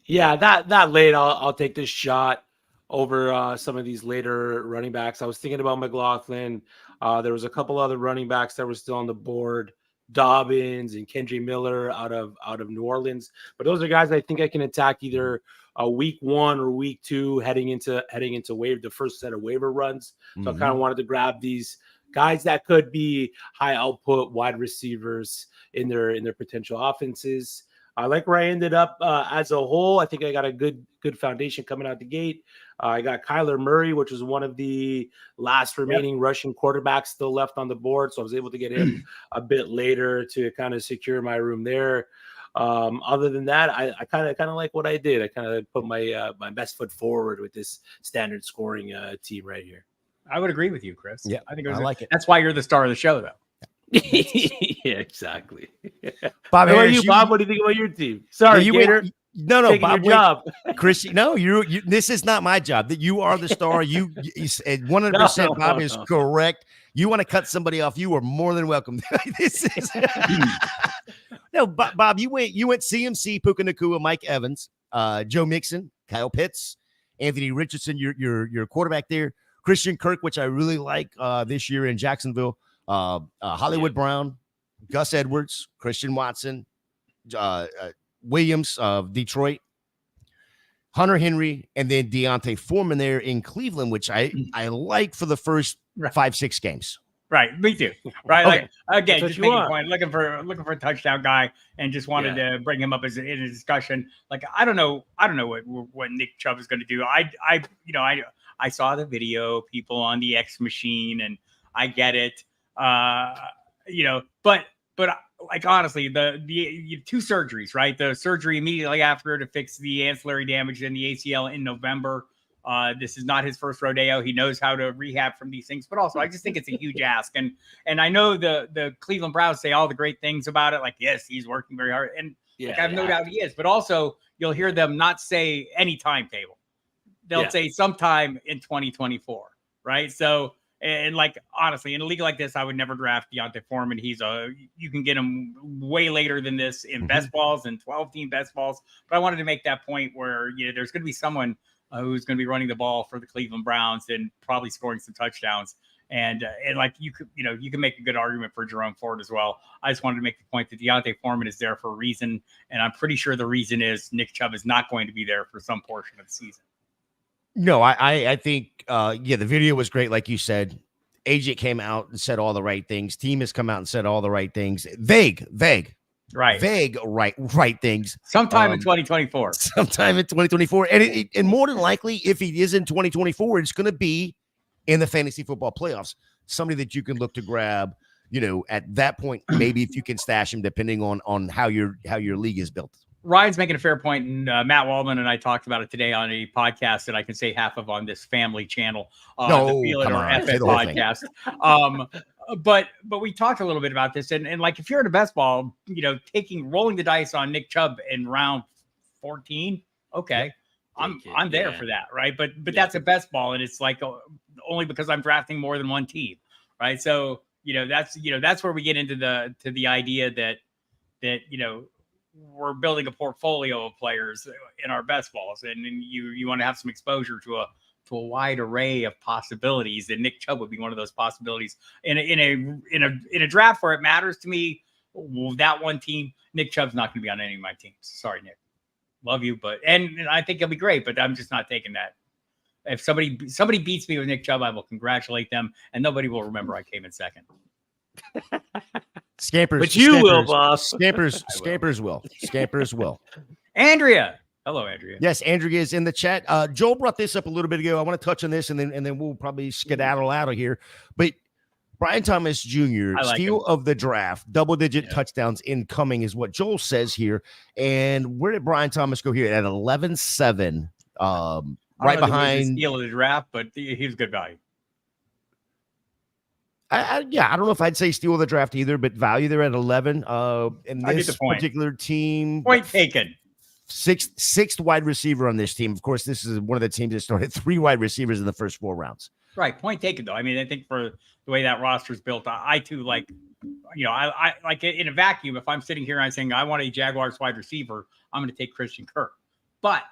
yeah, that late, I'll take this shot over some of these later running backs. I was thinking about McLaughlin. There was a couple other running backs that were still on the board. Dobbins and Kendre Miller out of New Orleans, but those are guys I think I can attack either week 1 or week 2 heading into the first set of waiver runs. So I kind of wanted to grab these guys that could be high output wide receivers in their potential offenses. I like where I ended up as a whole. I think I got a good foundation coming out the gate. I got Kyler Murray, which is one of the last remaining Russian quarterbacks still left on the board. So I was able to get him a bit later to kind of secure my room there. Other than that, I kind of like what I did. I kind of put my best foot forward with this standard scoring team right here. I would agree with you, Chris. Yeah, I think I like it. That's why you're the star of the show, though. Yeah, exactly. Bob, how about you, Bob? What do you think about your team? Sorry, Gator. No, Bob. Your job. Chris, no, you. This is not my job. That you are the star. You 100%. Bob is correct. You want to cut somebody off? You are more than welcome. This is no, Bob. You went CMC, Puka Nacua, Mike Evans, Joe Mixon, Kyle Pitts, Anthony Richardson. Your quarterback there, Christian Kirk, which I really like this year in Jacksonville. Hollywood Brown, Gus Edwards, Christian Watson, Williams of Detroit, Hunter Henry, and then Deontay Foreman there in Cleveland, which I like for the first 5-6 games. Right, me too. Right, Okay. like again, just making a point, looking for a touchdown guy, and just wanted to bring him up in a discussion. Like I don't know what Nick Chubb is going to do. I saw the video, people on the X machine, and I get it. But like honestly, the 2 surgeries, right? The surgery immediately after to fix the ancillary damage in the ACL in November. This is not his first rodeo. He knows how to rehab from these things, but also I just think it's a huge ask. And I know the Cleveland Browns say all the great things about it. Like, yes, he's working very hard. And I have no doubt he is, but also you'll hear them not say any timetable. They'll say sometime in 2024. Right. So, and like, honestly, in a league like this, I would never draft Deontay Foreman. You can get him way later than this in best balls and 12-team best balls. But I wanted to make that point where, there's going to be someone who's going to be running the ball for the Cleveland Browns and probably scoring some touchdowns. And like you can make a good argument for Jerome Ford as well. I just wanted to make the point that Deontay Foreman is there for a reason. And I'm pretty sure the reason is Nick Chubb is not going to be there for some portion of the season. No, I think, the video was great. Like you said, AJ came out and said all the right things. Team has come out and said all the right things. Vague, right things. Sometime in 2024. Sometime in 2024. And more than likely, if he is in 2024, it's going to be in the fantasy football playoffs. Somebody that you can look to grab, at that point, maybe if you can stash him, depending on how your league is built. Ryan's making a fair point, and Matt Waldman and I talked about it today on a podcast that I can say half of on this family channol, the Feel It or FF podcast. But we talked a little bit about this, and like if you're in a best ball, rolling the dice on Nick Chubb in round 14, okay, I'm there for that, right? But that's a best ball, and it's like only because I'm drafting more than one team, right? So that's where we get into the idea that we're building a portfolio of players in our best balls, and you want to have some exposure to a wide array of possibilities. And Nick Chubb would be one of those possibilities in a draft where it matters to me. That one team, Nick Chubb's not going to be on any of my teams. Sorry, Nick, love you, and I think he'll be great, but I'm just not taking that. If somebody beats me with Nick Chubb, I will congratulate them, and nobody will remember I came in second. Scampers, but you will, boss. Scampers will. Andrea, hello, Andrea. Yes, Andrea is in the chat. Joel brought this up a little bit ago. I want to touch on this, and then we'll probably skedaddle out of here. But Brian Thomas Jr., steal of the draft, double-digit touchdowns incoming is what Joel says here. And where did Brian Thomas go here at 11-7? Right behind steal of the draft, but he was good value. I don't know if I'd say steal of the draft either, but value there at 11. In this particular team, point taken. Sixth wide receiver on this team. Of course, this is one of the teams that started 3 wide receivers in the first 4 rounds. Right, point taken though. I mean, I think for the way that roster is built, I too like. I like in a vacuum. If I'm sitting here and I'm saying I want a Jaguars wide receiver, I'm going to take Christian Kirk. But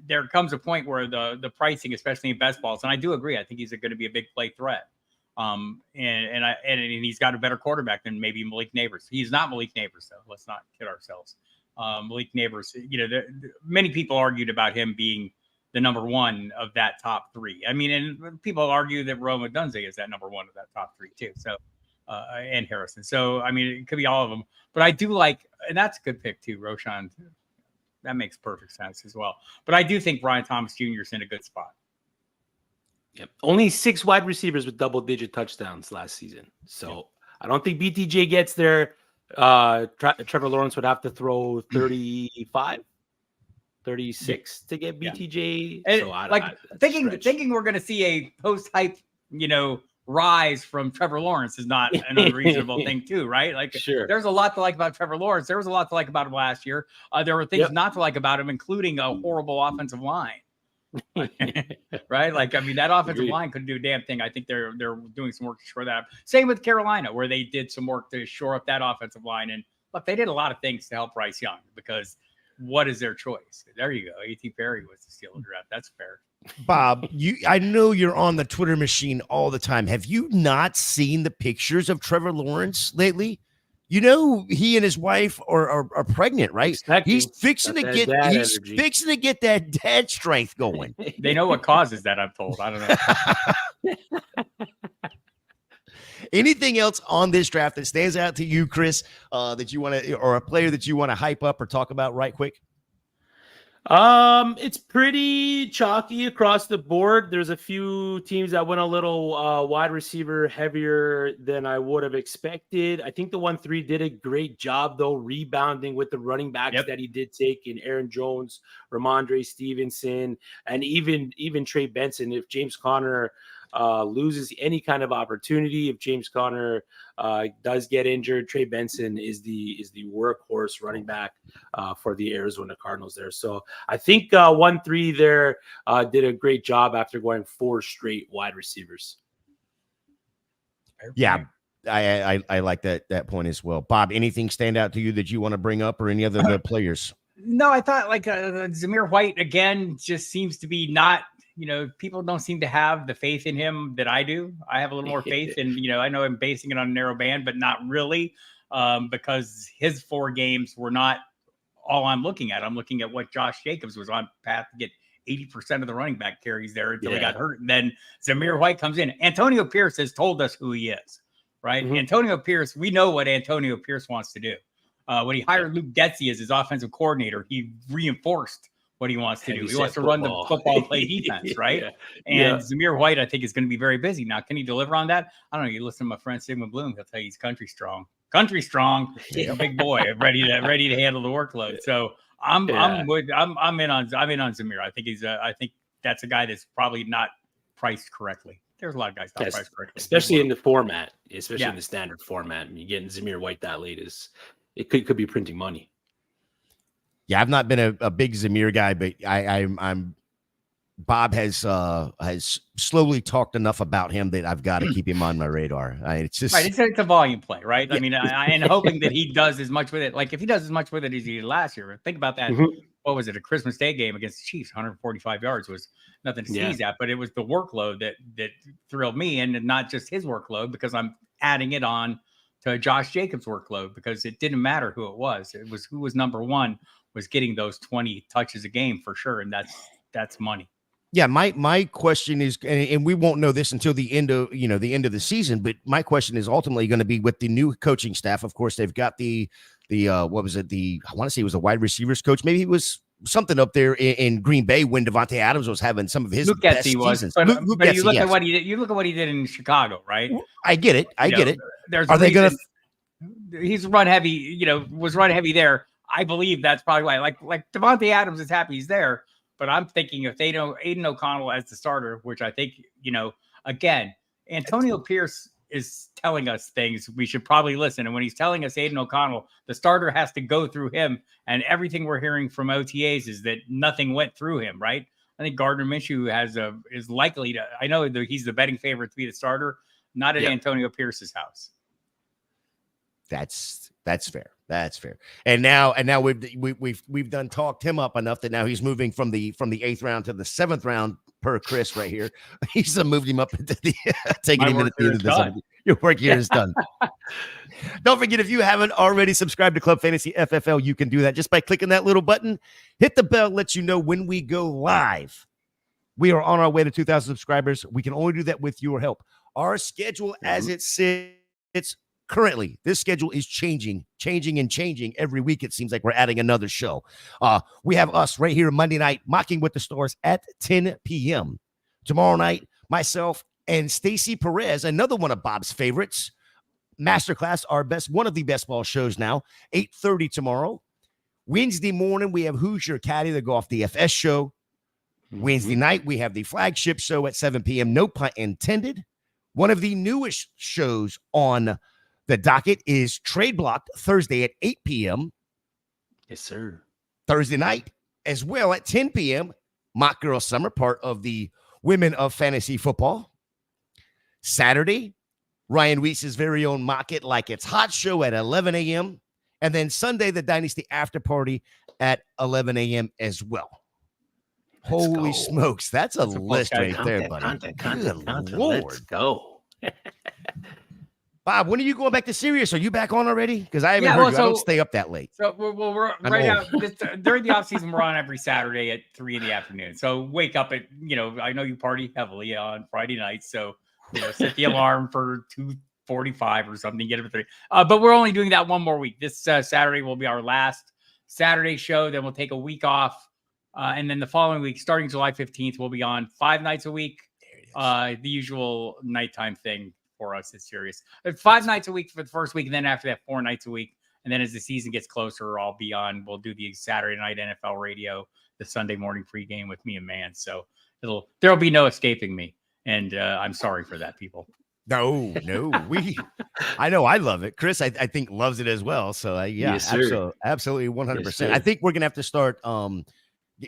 there comes a point where the pricing, especially in best balls, and I do agree. I think he's going to be a big play threat. And he's got a better quarterback than maybe Malik Neighbors. He's not Malik Neighbors, though. Let's not kid ourselves. Malik Neighbors, many people argued about him being the number 1 of that top 3. I mean, and people argue that Rome Odunze is that number 1 of that top 3 too. So, and Harrison. So, I mean, it could be all of them. But I do like, and that's a good pick too, Roshan. That makes perfect sense as well. But I do think Brian Thomas Jr. is in a good spot. Yep. Only 6 wide receivers with double-digit touchdowns last season. So I don't think BTJ gets there. Trevor Lawrence would have to throw 35, 36 to get BTJ. And so thinking we're going to see a post-hype, rise from Trevor Lawrence is not an unreasonable thing too, right? Like, sure, there's a lot to like about Trevor Lawrence. There was a lot to like about him last year. There were things not to like about him, including a horrible offensive line. Right? Like, I mean, that offensive line couldn't do a damn thing. I think they're doing some work to shore that up. Same with Carolina, where they did some work to shore up that offensive line. And look, they did a lot of things to help Bryce Young, because what is their choice? There you go. A.T. Perry was the steal of the draft. That's fair. Bob, I know you're on the Twitter machine all the time. Have you not seen the pictures of Trevor Lawrence lately? He and his wife are pregnant, right? He's fixing to get that dad strength going. They know what causes that, I'm told. I don't know. Anything else on this draft that stands out to you, Chris, that you want to, or a player that you want to hype up or talk about right quick? It's pretty chalky across the board. There's a few teams that went a little wide receiver heavier than I would have expected. I think the 1-3 did a great job, though, rebounding with the running backs that he did take in Aaron Jones, Ramondre Stevenson, and even Trey Benson. If James Conner loses any kind of opportunity, if James Conner does get injured, Trey Benson is the workhorse running back for the Arizona Cardinals there. So I think 1-3 there did a great job after going 4 straight wide receivers. Yeah, I like that point as well. Bob, anything stand out to you that you want to bring up, or any other players? No, I thought Zamir White again just seems to be not. People don't seem to have the faith in him that I do. I have a little more faith in, I know I'm basing it on a narrow band, but not really, because his 4 games were not all I'm looking at. I'm looking at what Josh Jacobs was on path to get 80% of the running back carries there until he got hurt. And then Zamir White comes in. Antonio Pierce has told us who he is, right? Antonio Pierce, we know what Antonio Pierce wants to do. When he hired Luke Getzey as his offensive coordinator, he reinforced what he wants to do. He wants to run the football and play defense, right? And Zamir White, I think, is going to be very busy. Now, can he deliver on that? I don't know. You listen to my friend Sigmund Bloom, he'll tell you he's country strong. Country strong, big boy, ready to handle the workload. So I'm in on Zamir. I think that's a guy that's probably not priced correctly. There's a lot of guys not priced correctly, especially in the format, especially in the standard format. And you getting Zamir White that late it could be printing money. Yeah, I've not been a big Zamir guy, but I'm Bob has slowly talked enough about him that I've got to keep him on my radar. It's just right. It's a volume play, right? Yeah. I mean, and hoping that he does as much with it. Like if he does as much with it as he did last year, think about that. What was it? A Christmas Day game against the Chiefs, 145 yards was nothing to sneeze at, but it was the workload that thrilled me, and not just his workload, because I'm adding it on to Josh Jacobs' workload, because it didn't matter who it was. It was who was number one was getting those 20 touches a game for sure, and that's money. Yeah, my question is, and we won't know this until the end of the season, but my question is ultimately going to be with the new coaching staff. Of course, they've got the what was it? I want to say it was a wide receivers coach. Maybe he was something up there in Green Bay when Devontae Adams was having some of his best seasons. But you look at what he did. You look at what he did in Chicago, right? I get it. I get it. Are they going to? He's run heavy. Was run heavy there. I believe that's probably why. Like Devontae Adams is happy he's there. But I'm thinking if they know Aiden O'Connell as the starter, which I think, again, Antonio Pierce is telling us things we should probably listen. And when he's telling us Aiden O'Connell, the starter has to go through him. And everything we're hearing from OTAs is that nothing went through him, right? I think Gardner Minshew is likely to. I know that he's the betting favorite to be the starter, not at Antonio Pierce's house. That's fair. That's fair. And now we've done talked him up enough that now he's moving from the 8th round to the 7th round per Chris right here. He's moved him up into the taking him at the end of the season. Your work here is done. Don't forget, if you haven't already subscribed to Club Fantasy FFL, you can do that just by clicking that little button. Hit the bell, lets you know when we go live. We are on our way to 2,000 subscribers. We can only do that with your help. Our schedule as it sits currently, this schedule is changing every week. It seems like we're adding another show. We have us right here Monday night, Mocking with the Stars at 10 p.m. Tomorrow night, myself and Stacey Perez, another one of Bob's favorites, Masterclass, one of the best ball shows now, 8:30 tomorrow. Wednesday morning, we have Who's Your Caddy, the Golf DFS show. Wednesday night, we have the flagship show at 7 p.m. No pun intended. One of the newest shows on the docket is Trade Blocked Thursday at 8 p.m. Yes, sir. Thursday night as well at 10 p.m. Mock Girl Summer, part of the Women of Fantasy Football. Saturday, Ryan Weiss's very own Mock It Like It's Hot show at 11 a.m. And then Sunday, the Dynasty After Party at 11 a.m. as well. Holy smokes. That's a list right there, buddy. Content. Let's go. Bob, when are you going back to Sirius? Are you back on already? Because I haven't heard you. I don't stay up that late. So we're right now during the off season. We're on every Saturday at 3 p.m. So wake up at I know you party heavily on Friday nights. So set the alarm for 2:45 or something. Get it for 3. But we're only doing that one more week. This Saturday will be our last Saturday show. Then we'll take a week off, and then the following week, starting July 15th, we'll be on 5 nights a week. The usual nighttime thing for us is Sirius. 5 nights a week for the first week, and then after that, 4 nights a week. And then as the season gets closer, I'll be on. We'll do the Saturday night NFL radio, the Sunday morning pregame with me and Man. So there'll be no escaping me, and I'm sorry for that, people. No, I know I love it. Chris, I think loves it as well. So yes, absolutely 100%. Yes, I think we're gonna have to start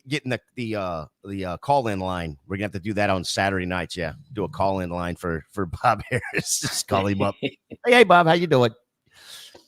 getting the call-in line. We're gonna have to do that on Saturday nights. Yeah, do a call-in line for Bob Harris. Just call him up. Hey, Bob, how you doing?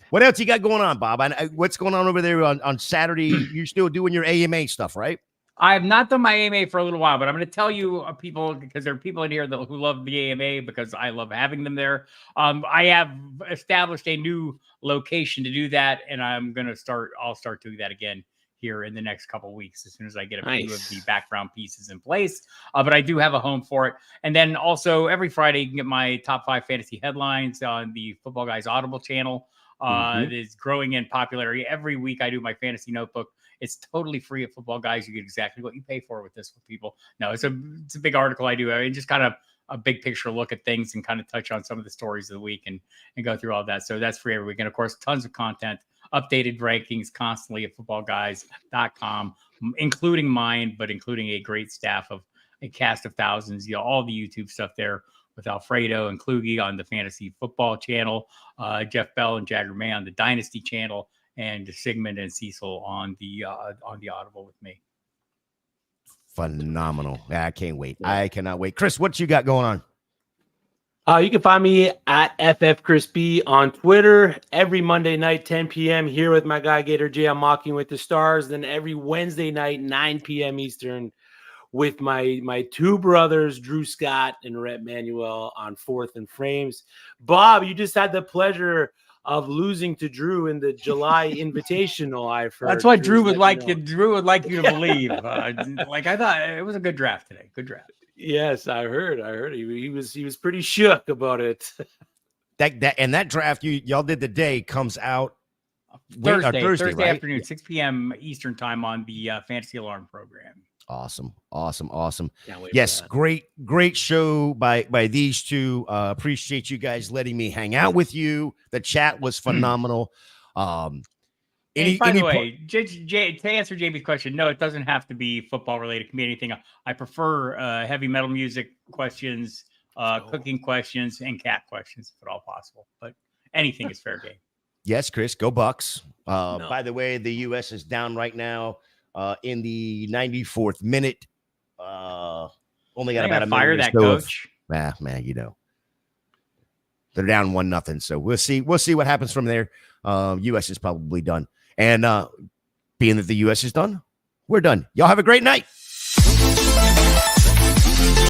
What else you got going on, Bob? What's going on over there on Saturday? You're still doing your AMA stuff, right? I have not done my AMA for a little while, but I'm going to tell you people, because there are people in here who love the AMA because I love having them there. I have established a new location to do that, and I'll start doing that again here in the next couple of weeks as soon as I get a few of the background pieces in place. But I do have a home for it. And then also every Friday, you can get my top 5 fantasy headlines on the Footballguys Audible channel. It is growing in popularity. Every week I do my fantasy notebook. It's totally free at Footballguys. You get exactly what you pay for with this with people. No, it's a big article I do. I mean, just kind of a big picture look at things and kind of touch on some of the stories of the week and go through all that. So that's free every week. And of course, tons of content, updated rankings constantly at footballguys.com, including mine, but including a great staff of a cast of thousands, all the YouTube stuff there with Alfredo and Kluge on the Fantasy Football channel, Jeff Bell and Jaguar May on the Dynasty channel, and Sigmund and Cecil on the Audible with me. Phenomenal. I can't wait. I cannot wait. Chris, what you got going on? You can find me at FF Chris B on Twitter every Monday night, 10 p.m. here with my guy Gator J. I'm Mocking with the Stars. Then every Wednesday night, 9 p.m. Eastern, with my two brothers, Drew Scott and Rhett Manuel, on Fourth and Frames. Bob, you just had the pleasure of losing to Drew in the July Invitational. I've heard. That's what Drew would like you. Drew would like you to believe. I thought it was a good draft today. Good draft. Yes, I heard. He was pretty shook about it. That draft y'all did the day comes out Thursday right? afternoon, 6 p.m. Eastern time on the Fantasy Alarm program. Awesome. Yes, great show by these two. Appreciate you guys letting me hang out with you. The chat was phenomenal. By the way, to answer JB's question, no, it doesn't have to be football related. It can be anything. I prefer heavy metal music questions, cooking questions, and cat questions if at all possible. But anything is fair game. Yes, Chris, go Bucks. By the way, the U.S. is down right now. In the 94th minute, only got about a minute. Fire that coach. Man, they're down 1-0. So we'll see what happens from there. U.S. is probably done, and being that the U.S. is done, we're done. Y'all have a great night.